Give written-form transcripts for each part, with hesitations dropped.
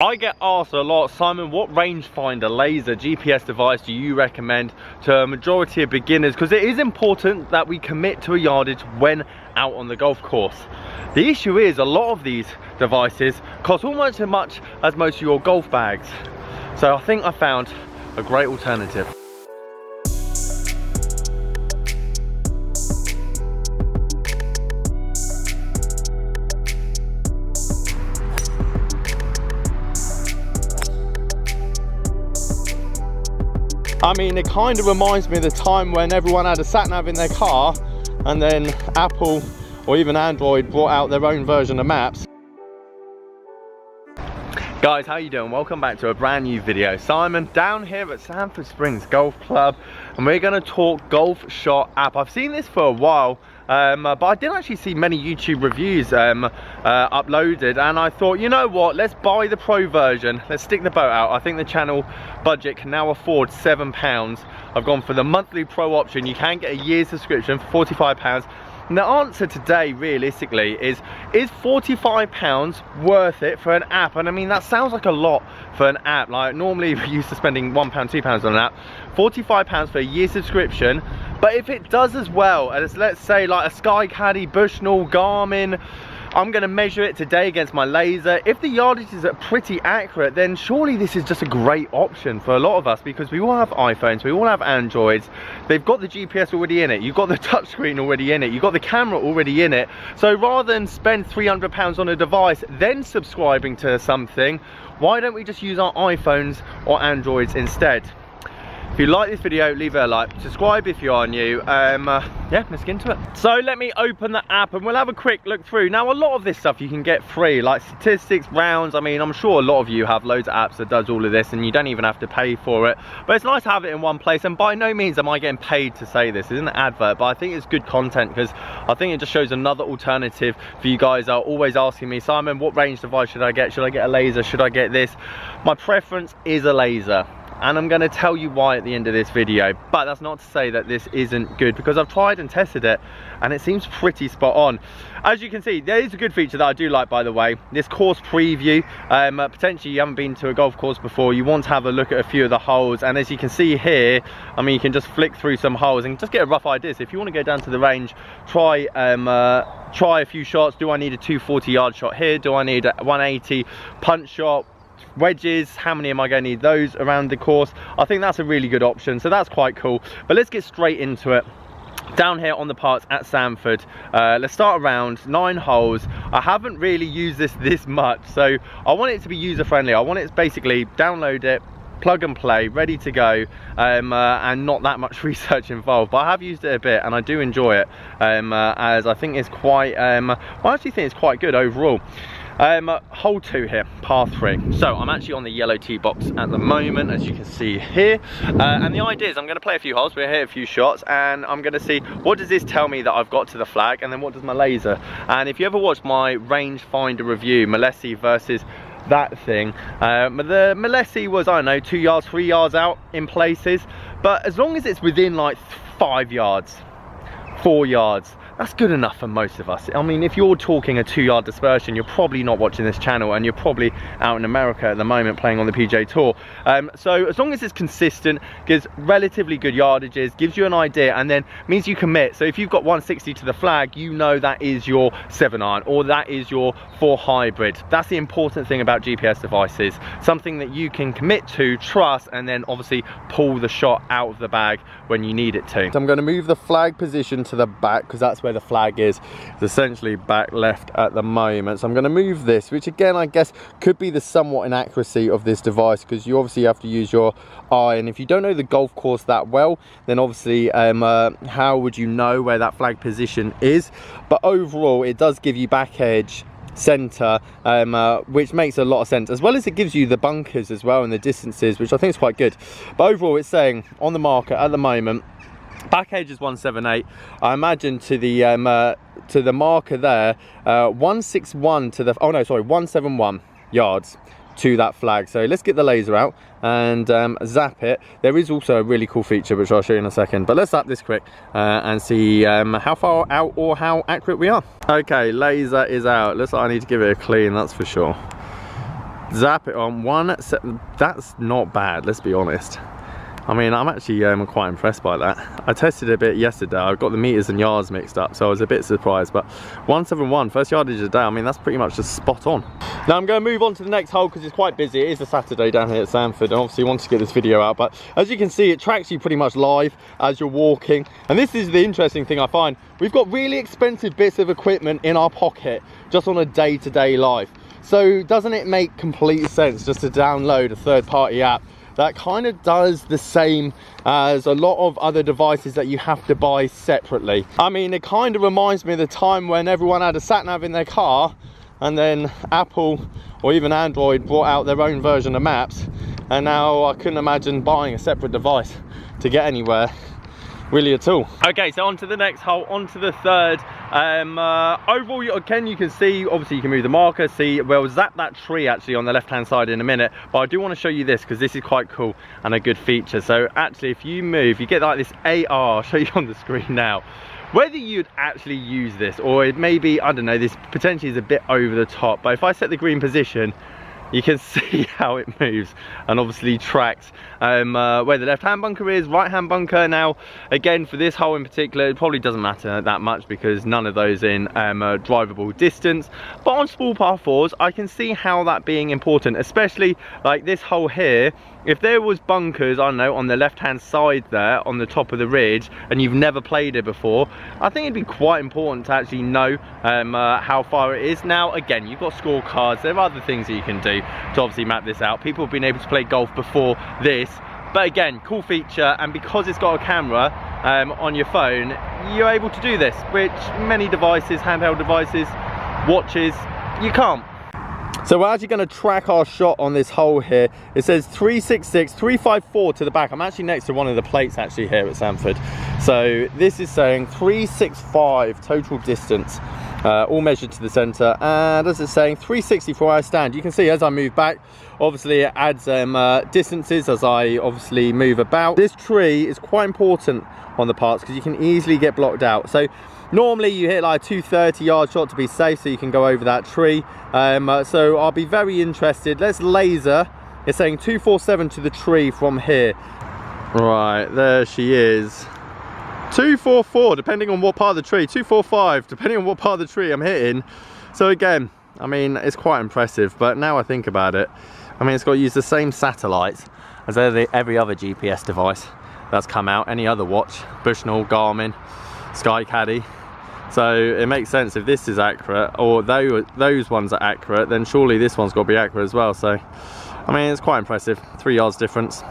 I get asked a lot, Simon, what rangefinder, laser, GPS device do you recommend to a majority of beginners? Because it is important that we commit to a yardage when out on the golf course. The issue is a lot of these devices cost almost as much as most of your golf bags. So I think I found a great alternative. I mean, it kind of reminds me of the time when everyone had a sat-nav in their car and then Apple or even Android brought out their own version of maps. Guys, how you doing? Welcome back to a brand new video. Simon down here at Sanford Springs Golf Club, and we're going to talk Golfshot app. I've seen this for a while, but I didn't actually see many YouTube reviews uploaded, and I thought, you know what, let's buy the pro version, let's stick the boat out. I think the channel budget can now afford £7. I've gone for the monthly pro option. You can get a year's subscription for £45. And the answer today, realistically, is £45 worth it for an app? And I mean, that sounds like a lot for an app. Like, normally we're used to spending £1, £2 on an app. £45 for a year subscription. But if it does as well as, let's say, like a Sky Caddy, Bushnell, Garmin, I'm going to measure it today against my laser. If the yardages are pretty accurate, then surely this is just a great option for a lot of us, because we all have iPhones, we all have Androids. They've got the GPS already in it, you've got the touchscreen already in it, you've got the camera already in it. So rather than spend £300 on a device then subscribing to something, why don't we just use our iPhones or Androids instead? If you like this video, leave it a like, subscribe if you are new. Yeah, let's get into it. So let me open the app and we'll have a quick look through. Now, a lot of this stuff you can get free, like statistics, rounds. I mean, I'm sure a lot of you have loads of apps that does all of this and you don't even have to pay for it. But it's nice to have it in one place, and by no means am I getting paid to say this. It's an advert, but I think it's good content because I think it just shows another alternative for you guys are always asking me, Simon, what range device should I get? Should I get a laser? Should I get this? My preference is a laser, and I'm going to tell you why at the end of this video. But that's not to say that this isn't good, because I've tried and tested it and it seems pretty spot on. As you can see, there is a good feature that I do like, by the way, this course preview. Potentially you haven't been to a golf course before, you want to have a look at a few of the holes, and as you can see here, I mean, you can just flick through some holes and just get a rough idea. So if you want to go down to the range, try a few shots. Do I need a 240 yard shot here? Do I need a 180 punch shot? Wedges, how many am I going to need those around the course? I think that's a really good option, so that's quite cool. But let's get straight into it. Down here on the parts at Sanford, let's start around 9 holes. I haven't really used this much, so I want it to be user friendly. I want it to basically download it, plug and play, ready to go, and not that much research involved. But I have used it a bit and I do enjoy it, as I think it's quite I actually think it's quite good overall. Hole 2 here, par 3. So I'm actually on the yellow tee box at the moment, as you can see here, and the idea is I'm going to play a few holes, we're here a few shots, and I'm going to see what does this tell me that I've got to the flag, and then what does my laser. And if you ever watched my rangefinder review, Malesi versus that thing, the Malesi was, I don't know, 2 yards, 3 yards out in places, but as long as it's within like 5 yards, 4 yards, that's good enough for most of us. I mean, if you're talking a 2 yard dispersion, you're probably not watching this channel and you're probably out in America at the moment playing on the PGA Tour. So as long as it's consistent, gives relatively good yardages, gives you an idea, and then means you commit. So if you've got 160 to the flag, you know that is your 7-iron or that is your 4 hybrid. That's the important thing about GPS devices. Something that you can commit to, trust, and then obviously pull the shot out of the bag when you need it to. So I'm going to move the flag position to the back because that's where the flag is. It's essentially back left at the moment. So I'm going to move this, which again I guess could be the somewhat inaccuracy of this device, because you obviously have to use your eye, and if you don't know the golf course that well, then obviously how would you know where that flag position is? But overall it does give you back edge, center, which makes a lot of sense, as well as it gives you the bunkers as well and the distances, which I think is quite good. But overall it's saying on the market at the moment back edge is 178. I imagine to the marker there, 161 to the, oh no, sorry, 171 yards to that flag. So let's get the laser out and zap it. There is also a really cool feature which I'll show you in a second, but let's zap this quick and see how far out or how accurate we are. Okay, laser is out. Looks like I need to give it a clean, that's for sure. Zap it on 1. That's not bad, let's be honest. I mean, I'm actually quite impressed by that. I tested it a bit yesterday. I got the meters and yards mixed up, so I was a bit surprised. But 171, first yardage of the day, I mean, that's pretty much just spot on. Now I'm going to move on to the next hole because it's quite busy. It is a Saturday down here at Sanford, and obviously wanted to get this video out. But as you can see, it tracks you pretty much live as you're walking. And this is the interesting thing I find. We've got really expensive bits of equipment in our pocket just on a day-to-day life. So doesn't it make complete sense just to download a third-party app that kind of does the same as a lot of other devices that you have to buy separately? I mean, it kind of reminds me of the time when everyone had a sat-nav in their car, and then Apple or even Android brought out their own version of maps, and now I couldn't imagine buying a separate device to get anywhere really at all. Okay, so on to the next hole, on to the third. Overall, again, you can see, obviously you can move the marker, see, we'll zap that tree actually on the left hand side in a minute, but I do want to show you this because this is quite cool and a good feature. So actually, if you move, you get like this AR, I'll show you on the screen now. Whether you'd actually use this, or it may be, I don't know, this potentially is a bit over the top, but if I set the green position, you can see how it moves and obviously tracks where the left hand bunker is, right hand bunker. Now again, for this hole in particular, it probably doesn't matter that much because none of those in drivable distance, but on small par 4s I can see how that being important, especially like this hole here. If there was bunkers, I don't know, on the left hand side there on the top of the ridge and you've never played it before, I think it'd be quite important to actually know how far it is. Now again, you've got scorecards, there are other things that you can do to obviously map this out. People have been able to play golf before this, but again, cool feature, and because it's got a camera on your phone, you're able to do this, which many devices, handheld devices, watches, you can't. So we're actually going to track our shot on this hole here. It says 366, 354 to the back. I'm actually next to one of the plates actually here at Sanford. So this is saying 365 total distance, all measured to the center. And as it's saying 360 from where I stand. You can see as I move back, obviously it adds distances as I obviously move about. This tree is quite important on the parts because you can easily get blocked out. So normally you hit like a 230 yard shot to be safe, so you can go over that tree. So I'll be very interested. Let's laser. It's saying 247 to the tree from here. Right, there she is. 244 depending on what part of the tree, 245 depending on what part of the tree I'm hitting. So again, I mean, it's quite impressive, but now I think about it, I mean, it's got to use the same satellites as every other GPS device that's come out, any other watch, Bushnell, Garmin, SkyCaddy. So it makes sense if this is accurate, or those ones are accurate, then surely this one's got to be accurate as well. So I mean, it's quite impressive, 3 yards difference.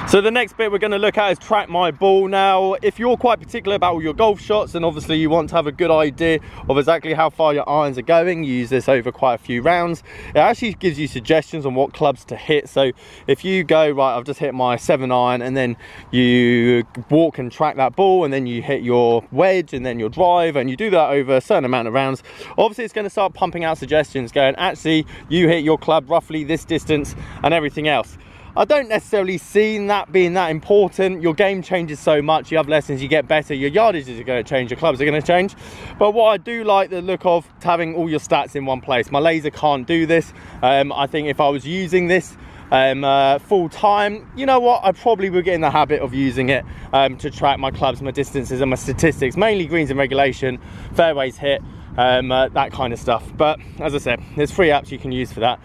So the next bit we're going to look at is track my ball. Now, if you're quite particular about all your golf shots, and obviously you want to have a good idea of exactly how far your irons are going, you use this over quite a few rounds. It actually gives you suggestions on what clubs to hit. So if you go, right, I've just hit my 7 iron, and then you walk and track that ball, and then you hit your wedge and then your drive, and you do that over a certain amount of rounds, obviously it's going to start pumping out suggestions going, actually, you hit your club roughly this distance and everything else. I don't necessarily see that being that important. Your game changes so much, you have lessons, you get better, your yardages are going to change, your clubs are going to change. But what I do like the look of having all your stats in one place. My laser can't do this. I think if I was using this full time, you know what, I probably would get in the habit of using it to track my clubs, my distances and my statistics, mainly greens in regulation, fairways hit, that kind of stuff. But as I said, there's free apps you can use for that,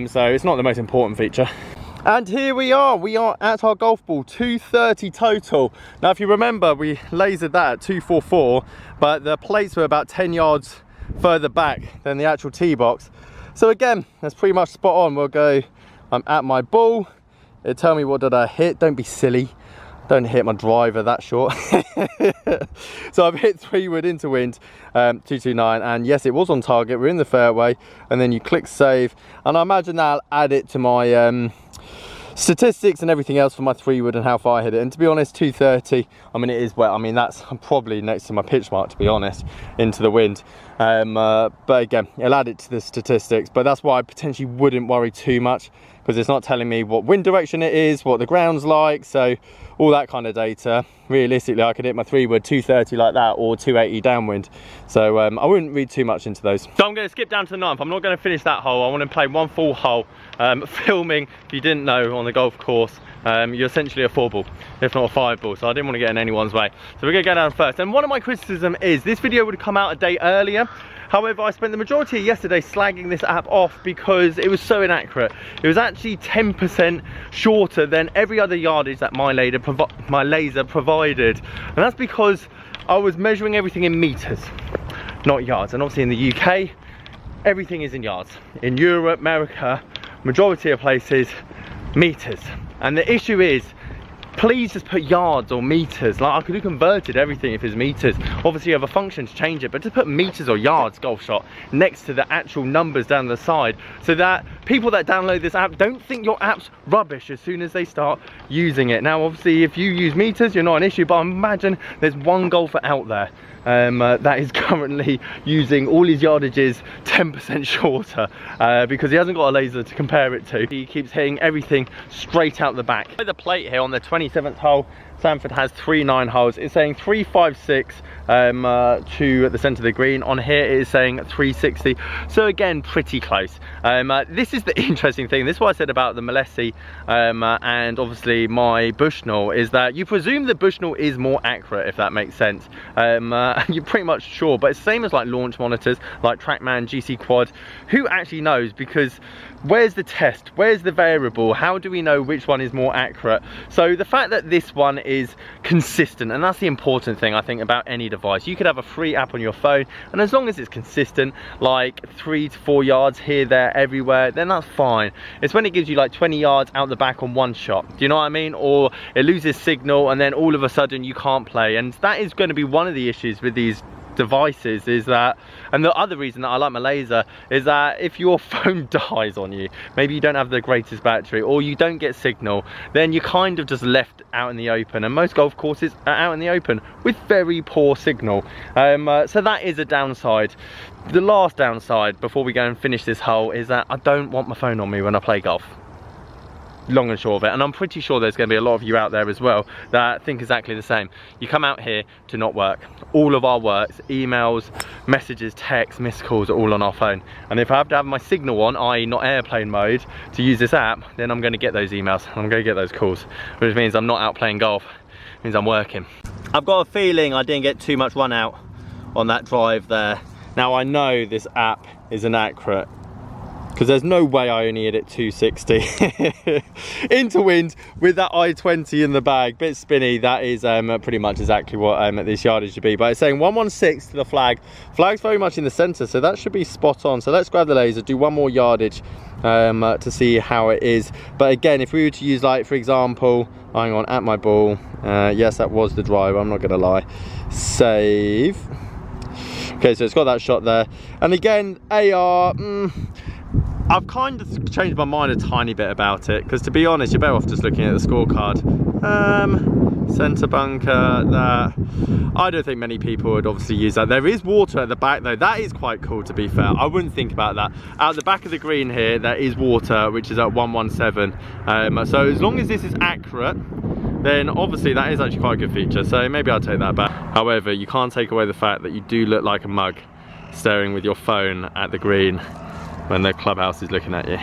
so it's not the most important feature. And here we are at our golf ball, 230 total. Now if you remember, we lasered that at 244, but the plates were about 10 yards further back than the actual tee box. So again, that's pretty much spot on. We'll go, I'm at my ball, it'll tell me what did I hit. Don't be silly, don't hit my driver that short. So I've hit 3 wood into wind, 229, and yes, it was on target, we're in the fairway. And then you click save, and I imagine that'll add it to my statistics and everything else for my 3 wood and how far I hit it. And to be honest, 230, I mean, it is wet. I mean, I'm probably next to my pitch mark, to be honest, into the wind. But again, it'll add it to the statistics, but that's why I potentially wouldn't worry too much, because it's not telling me what wind direction it is, what the ground's like, so all that kind of data. Realistically, I could hit my 3-wood 230 like that, or 280 downwind, so I wouldn't read too much into those. So I'm going to skip down to the 9th. I'm not going to finish that hole. I want to play one full hole. Filming, if you didn't know, on the golf course, you're essentially a 4-ball, if not a 5-ball, so I didn't want to get in anyone's way. So we're going to go down first, and one of my criticism is this video would have come out a day earlier. However, I spent the majority of yesterday slagging this app off because it was so inaccurate. It was actually 10% shorter than every other yardage that my laser provided. And that's because I was measuring everything in meters, not yards. And obviously in the UK, everything is in yards. In Europe, America, majority of places, meters. And the issue is, please just put yards or meters. Like, I could have converted everything if it's meters. Obviously you have a function to change it, but just put meters or yards Golfshot next to the actual numbers down the side, so that people that download this app don't think your app's rubbish as soon as they start using it. Now obviously if you use meters, you're not an issue, but I imagine there's one golfer out there that is currently using all his yardages 10% shorter because he hasn't got a laser to compare it to. He keeps hitting everything straight out the back. The plate here on the 27th hole, Sanford has 3 9-holes. It's saying 356 to the centre of the green. On here it is saying 360. So again, pretty close. This is the interesting thing. This is what I said about the Malesi and obviously my Bushnell, is that you presume the Bushnell is more accurate, if that makes sense. You're pretty much sure, but it's the same as like launch monitors, like TrackMan, GC Quad. Who actually knows? Because where's the test? Where's the variable? How do we know which one is more accurate? So the fact that this one is consistent, and that's the important thing I think about any device. You could have a free app on your phone, and as long as it's consistent, like 3 to 4 yards here, there, everywhere, then that's fine. It's when it gives you like 20 yards out the back on one shot, do you know what I mean? Or it loses signal and then all of a sudden you can't play, and that is going to be one of the issues with these devices, is that, and the other reason that I like my laser is that if your phone dies on you, maybe you don't have the greatest battery or you don't get signal, then you're kind of just left out in the open, and most golf courses are out in the open with very poor signal. So that is a downside. The last downside before we go and finish this hole is that I don't want my phone on me when I play golf. Long and short of it, and I'm pretty sure there's going to be a lot of you out there as well that think exactly the same. You come out here to not work. All of our works, emails, messages, texts, missed calls are all on our phone, and if I have to have my signal on, i.e. not airplane mode, to use this app, then I'm going to get those emails, I'm going to get those calls, which means I'm not out playing golf, it means I'm working. I've got a feeling I didn't get too much run out on that drive there. Now I know this app is inaccurate, because there's no way I only hit it 260 into wind with that I-20 in the bag. Bit spinny. That is pretty much exactly what this yardage should be, but it's saying 116 to the flag. Flag's very much in the center, so that should be spot on. So let's grab the laser, do one more yardage to see how it is. But again, if we were to use, like, for example, hang on, at my ball, yes, that was the driver, I'm not gonna lie, save. Okay, so it's got that shot there, and again, AR, I've kind of changed my mind a tiny bit about it, because to be honest, you're better off just looking at the scorecard. Centre bunker, that. I don't think many people would obviously use that. There is water at the back though, that is quite cool, to be fair. I wouldn't think about that. At the back of the green here, there is water, which is at 117. So as long as this is accurate, then obviously that is actually quite a good feature, so maybe I'll take that back. However, you can't take away the fact that you do look like a mug staring with your phone at the green when the clubhouse is looking at you.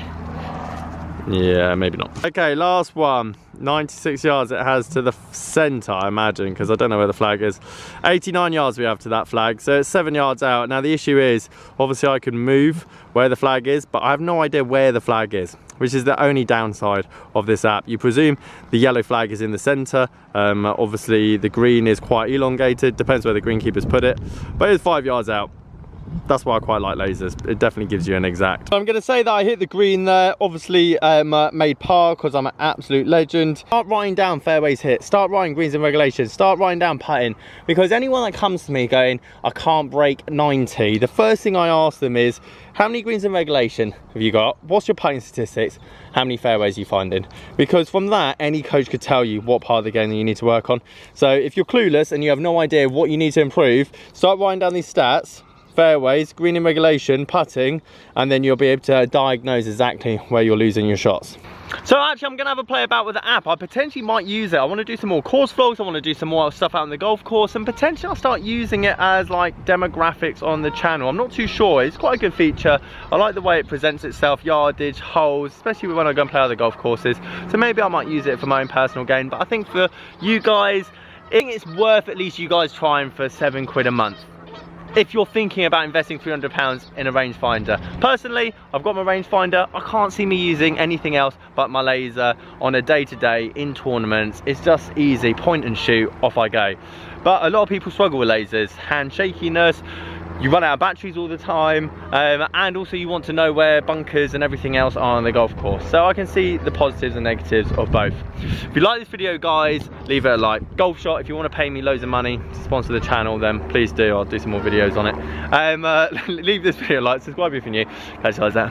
Yeah, maybe not. Okay, last one. 96 yards it has to the centre, I imagine, because I don't know where the flag is. 89 yards we have to that flag, so it's 7 yards out. Now the issue is, obviously I can move where the flag is, but I have no idea where the flag is, which is the only downside of this app. You presume the yellow flag is in the centre. Obviously the green is quite elongated, depends where the greenkeepers put it, but it's 5 yards out. That's why I quite like lasers. It definitely gives you an exact. I'm going to say that I hit the green there, obviously made par because I'm an absolute legend. Start writing down fairways hit, start writing greens in regulation, start writing down putting, because anyone that comes to me going, I can't break 90, the first thing I ask them is, how many greens in regulation have you got? What's your putting statistics? How many fairways are you finding? Because from that, any coach could tell you what part of the game that you need to work on. So if you're clueless and you have no idea what you need to improve, start writing down these stats, fairways, greening regulation, putting, and then you'll be able to diagnose exactly where you're losing your shots. So actually I'm going to have a play about with the app. I potentially might use it. I want to do some more course vlogs, I want to do some more stuff out on the golf course, and potentially I'll start using it as like demographics on the channel. I'm not too sure. It's quite a good feature. I like the way it presents itself, yardage, holes, especially when I go and play other golf courses. So maybe I might use it for my own personal gain, but I think for you guys, I think it's worth at least you guys trying for £7 a month if you're thinking about investing £300 in a rangefinder. Personally, I've got my rangefinder. I can't see me using anything else but my laser on a day-to-day in tournaments. It's just easy, point and shoot, off I go. But a lot of people struggle with lasers, hand shakiness, you run out of batteries all the time, and also you want to know where bunkers and everything else are on the golf course. So I can see the positives and negatives of both. If you like this video, guys, leave it a like. Golfshot, if you want to pay me loads of money to sponsor the channel, then please do. I'll do some more videos on it. Leave this video a like, subscribe if you're new. Catch you guys there.